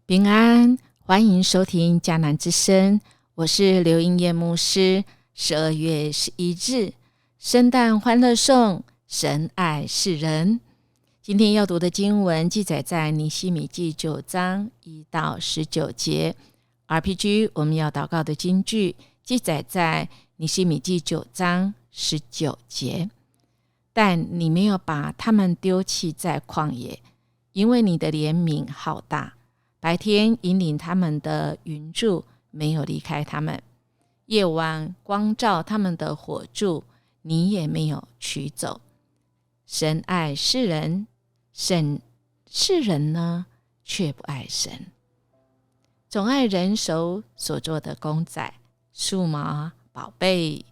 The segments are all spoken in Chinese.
平安，欢迎收听迦南之声，我是刘英叶牧师。12月11日，圣诞欢乐颂，神爱世人。今天要读的经文记载在尼希米记9章1到19节。RPG 我们要祷告的金句记载在尼希米记9章19节。但你没有把他们丢弃在旷野，因为你的怜悯好大。白天引领他们的云柱没有离开他们，夜晚光照他们的火柱你也没有取走。神爱世人，世人呢却不爱神，总爱人手所做的公仔、数码宝贝。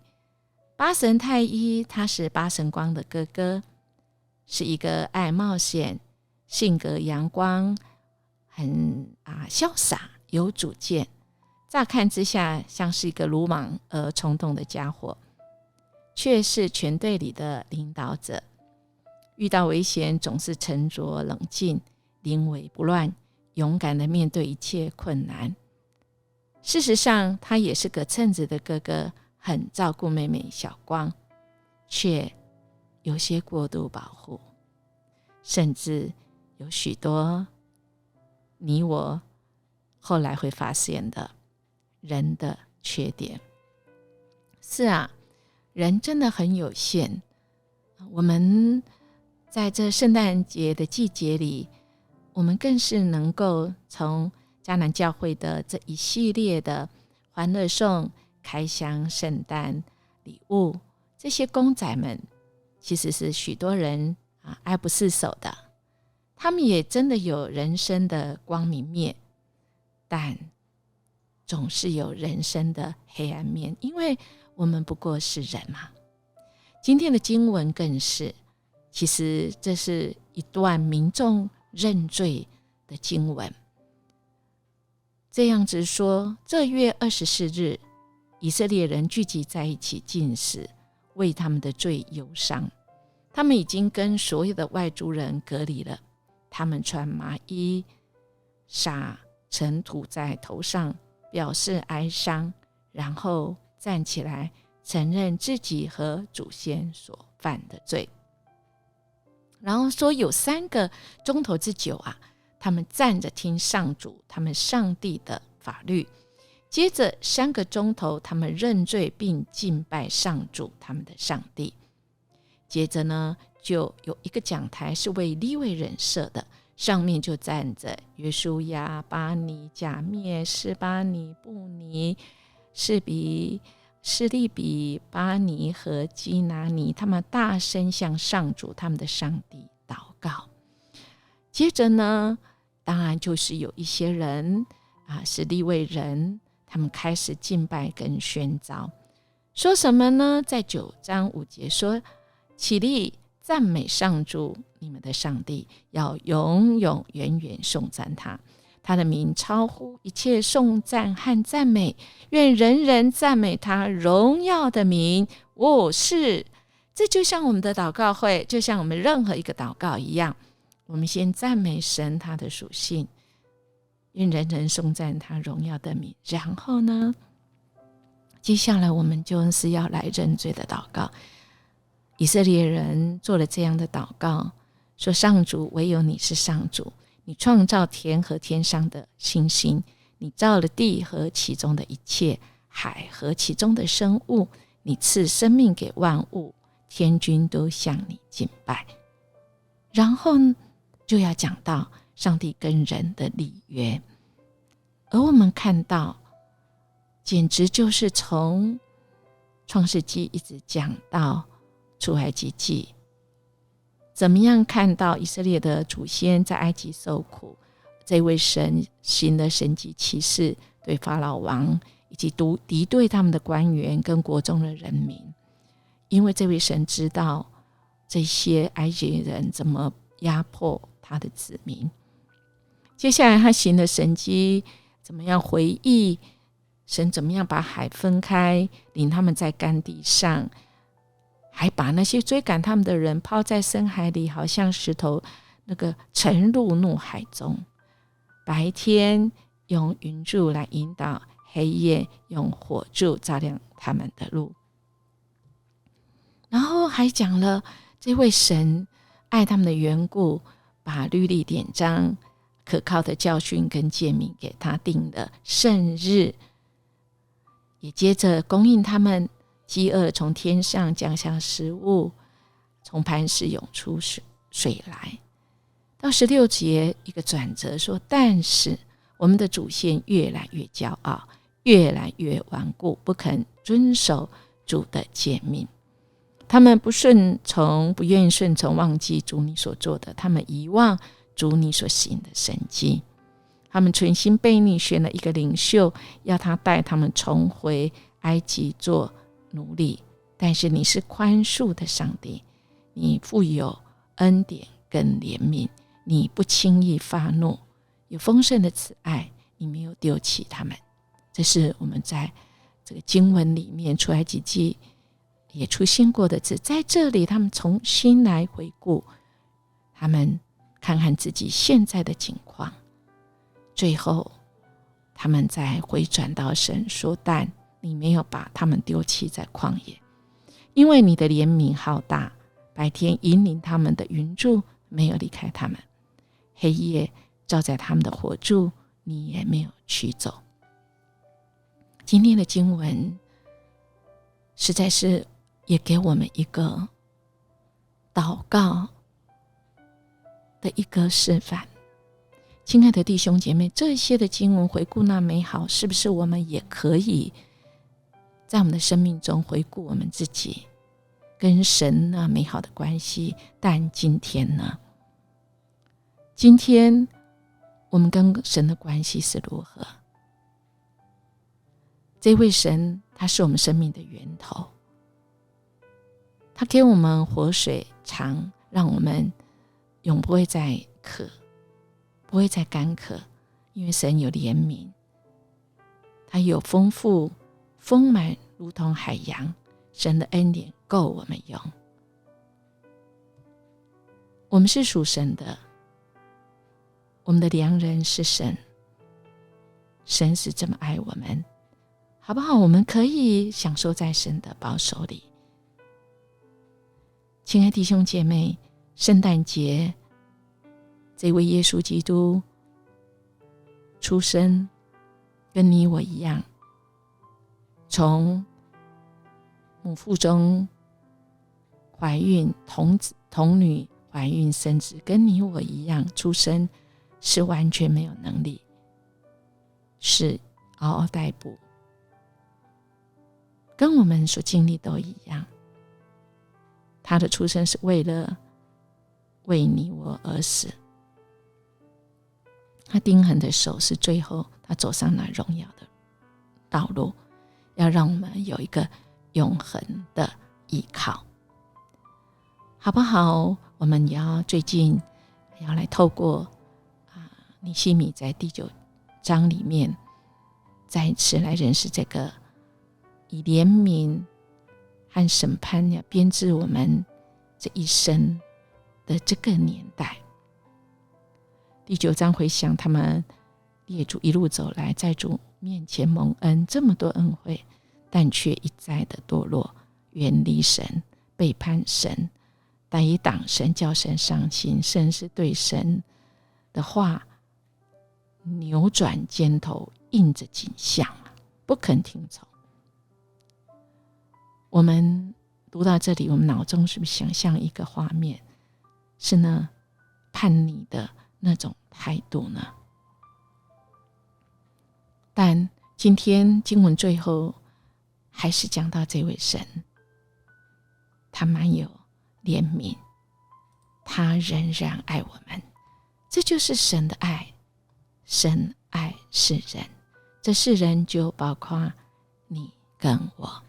八神太一他是八神光的哥哥，是一个爱冒险、性格阳光、很潇洒有主见，乍看之下像是一个鲁莽而冲动的家伙，却是全队里的领导者。遇到危险总是沉着冷静，临危不乱，勇敢地面对一切困难。事实上他也是个称职的哥哥，很照顾妹妹小光，却有些过度保护，甚至有许多你我后来会发现的人的缺点。是啊，人真的很有限。我们在这圣诞节的季节里，我们更是能够从迦南教会的这一系列的欢乐颂、开箱圣诞礼物，这些公仔们其实是许多人爱不释手的。他们也真的有人生的光明面，但总是有人生的黑暗面，因为我们不过是人嘛。今天的经文更是，其实这是一段民众认罪的经文。这样子说，这月24日，以色列人聚集在一起禁食，为他们的罪忧伤。他们已经跟所有的外族人隔离了，他们穿麻衣，撒尘土在头上，表示哀伤，然后站起来承认自己和祖先所犯的罪。然后说有3个钟头之久他们站着听上主他们上帝的法律。接着3个钟头他们认罪并敬拜上主他们的上帝。接着呢，就有一个讲台是为利未人设的，上面就站着约书亚、巴尼、甲篾、示巴尼、布尼、示利比、巴尼和基拿尼，他们大声向上主他们的上帝祷告。接着呢，当然就是有一些人是利未人，他们开始敬拜跟宣召，说什么呢？在9章5节说，起立赞美上主你们的上帝，要永永远远颂赞他，他的名超乎一切颂赞和赞美，愿人人赞美他荣耀的名。是，这就像我们的祷告会，就像我们任何一个祷告一样，我们先赞美神他的属性，愿人人颂赞他荣耀的名。然后呢，接下来我们就是要来认罪的祷告。以色列人做了这样的祷告，说上主，唯有你是上主，你创造天和天上的星星，你造了地和其中的一切，海和其中的生物，你赐生命给万物，天军都向你敬拜。然后就要讲到上帝跟人的立约，而我们看到简直就是从创世纪一直讲到出埃及记，怎么样看到以色列的祖先在埃及受苦，这位神行的神迹奇事，对法老王以及敌对他们的官员跟国中的人民，因为这位神知道这些埃及人怎么压迫他的子民。接下来他行的神迹，怎么样回忆神怎么样把海分开，领他们在干地上，还把那些追赶他们的人抛在深海里，好像石头那个沉入怒海中。白天用云柱来引导，黑夜用火柱照亮他们的路。然后还讲了这位神爱他们的缘故，把律例典章可靠的教训跟诫命给他定了圣日，也接着供应他们饥饿，从天上降下食物，从磐石涌出水来。到16节一个转折说，但是我们的主线越来越骄傲，越来越顽固，不肯遵守主的诫命。他们不顺从，不愿意顺从，忘记主你所做的，他们遗忘主你所行的神迹。他们存心悖逆，选了一个领袖，要他带他们重回埃及做奴隶。但是你是宽恕的上帝，你富有恩典跟怜悯，你不轻易发怒，有丰盛的慈爱，你没有丢弃他们。这是我们在这个经文里面出埃及记也出现过的字。在这里他们重新来回顾，他们看看自己现在的境况，最后他们再回转到神说，但你没有把他们丢弃在旷野，因为你的怜悯浩大，白天引领他们的云柱没有离开他们，黑夜照在他们的火柱你也没有驱走。今天的经文实在是也给我们一个祷告的一个示范。亲爱的弟兄姐妹，这些的经文回顾那美好，是不是我们也可以在我们的生命中回顾我们自己跟神那美好的关系？但今天呢？今天我们跟神的关系是如何？这位神他是我们生命的源头，他给我们活水常，让我们永不会再渴，不会再干渴，因为神有怜悯，他有丰富丰满，如同海洋，神的恩典够我们用。我们是属神的，我们的良人是神，神是这么爱我们，好不好？我们可以享受在神的保守里。亲爱弟兄姐妹，圣诞节这位耶稣基督出生，跟你我一样，从母腹中怀孕，童女怀孕生子，跟你我一样出生，是完全没有能力，是嗷嗷待哺，跟我们所经历都一样。他的出生是为了为你我而死，他钉痕的手是最后他走上那荣耀的道路，要让我们有一个永恒的依靠，好不好？我们也要最近要来透过尼希米在第9章里面再一次来认识这个以怜悯和审判要编织我们这一生的这个年代。第9章回想他们列祖一路走来，在主面前蒙恩，这么多恩惠，但却一再的堕落，远离神，背叛神，抵挡神，叫神伤心，甚至对神的话扭转肩头，硬着颈项，不肯听从。我们读到这里，我们脑中是不是想象一个画面，是呢叛逆的那种态度呢？但今天经文最后还是讲到这位神，他满有怜悯，他仍然爱我们，这就是神的爱。神爱世人，这世人就包括你跟我。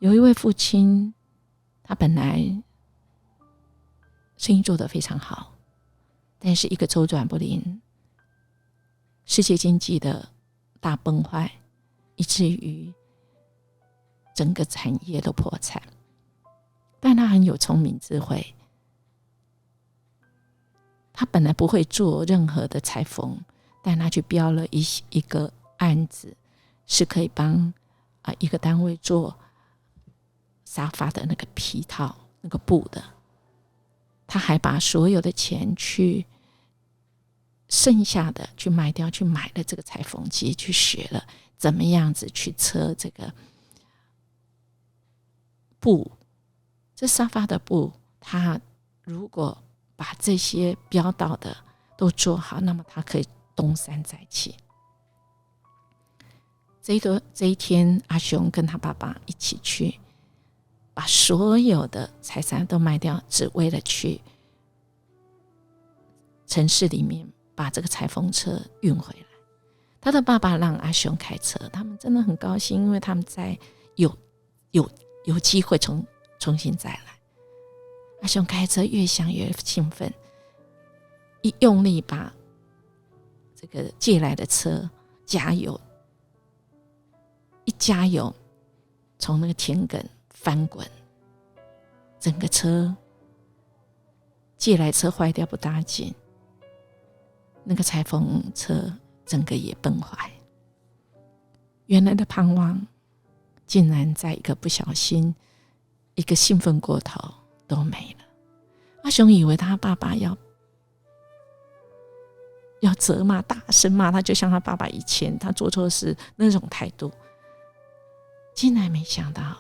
有一位父亲，他本来生意做得非常好，但是一个周转不灵，世界经济的大崩坏，以至于整个产业都破产。但他很有聪明智慧，他本来不会做任何的裁缝，但他去标了一个案子，是可以帮一个单位做沙发的那个皮套那个布的。他还把所有的钱去剩下的去卖掉，去买了这个裁缝机，去学了怎么样子去车这个布。这沙发的布，他如果把这些标到的都做好，那么他可以东山再起。这一天，阿雄跟他爸爸一起去，把所有的财产都卖掉，只为了去城市里面把这个裁缝车运回来。他的爸爸让阿雄开车，他们真的很高兴，因为他们在有机会重新再来。阿雄开车越想越兴奋，一用力把这个借来的车加油，一加油，从那个田埂翻滚，整个车借来车坏掉不打紧，那个裁缝车整个也崩坏。原来的盼望竟然在一个不小心，一个兴奋过头都没了。阿雄以为他爸爸要责骂，大声骂他，就像他爸爸以前他做错事那种态度，竟然没想到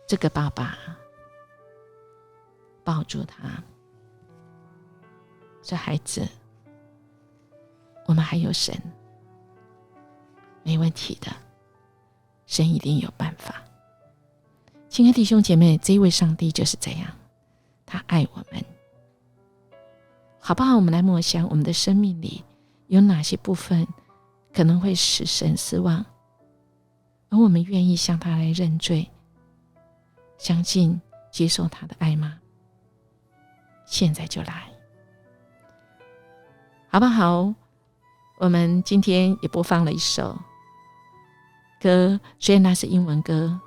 这个爸爸抱住他说：“孩子，我们还有神，没问题的，神一定有办法。”亲爱的弟兄姐妹，这一位上帝就是这样，他爱我们。好不好？我们来默想我们的生命里有哪些部分可能会使神失望，而我们愿意向他来认罪，相信接受他的爱吗？现在就来，好不好？我们今天也播放了一首歌，虽然那是英文歌，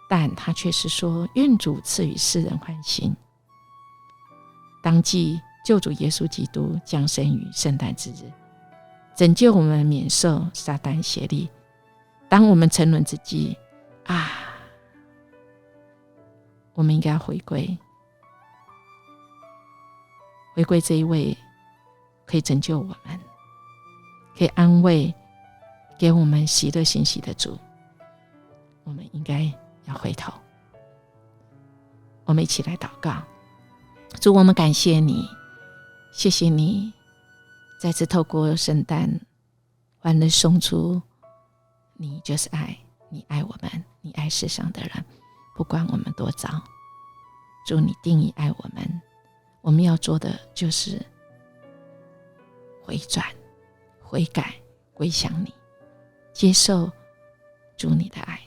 但他却是说：愿主赐予世人欢心。当记救主耶稣基督降生于圣诞之日，拯救我们免受撒旦邪力。当我们沉沦之际我们应该要回归这一位可以拯救我们，可以安慰，给我们喜乐欣喜的主。我们应该要回头。我们一起来祷告。主，我们感谢你，谢谢你再次透过圣诞欢乐送出你就是爱，你爱我们，你爱世上的人，不管我们多糟。主，你定义爱我们，我们要做的就是回转、悔改、归向你，接受主你的爱，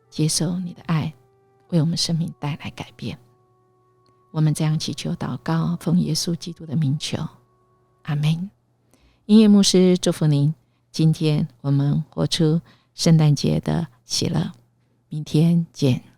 接受你的爱为我们生命带来改变。我们这样祈求祷告，奉耶稣基督的名求，阿们。音乐牧师祝福您，今天我们活出圣诞节的喜乐，明天见。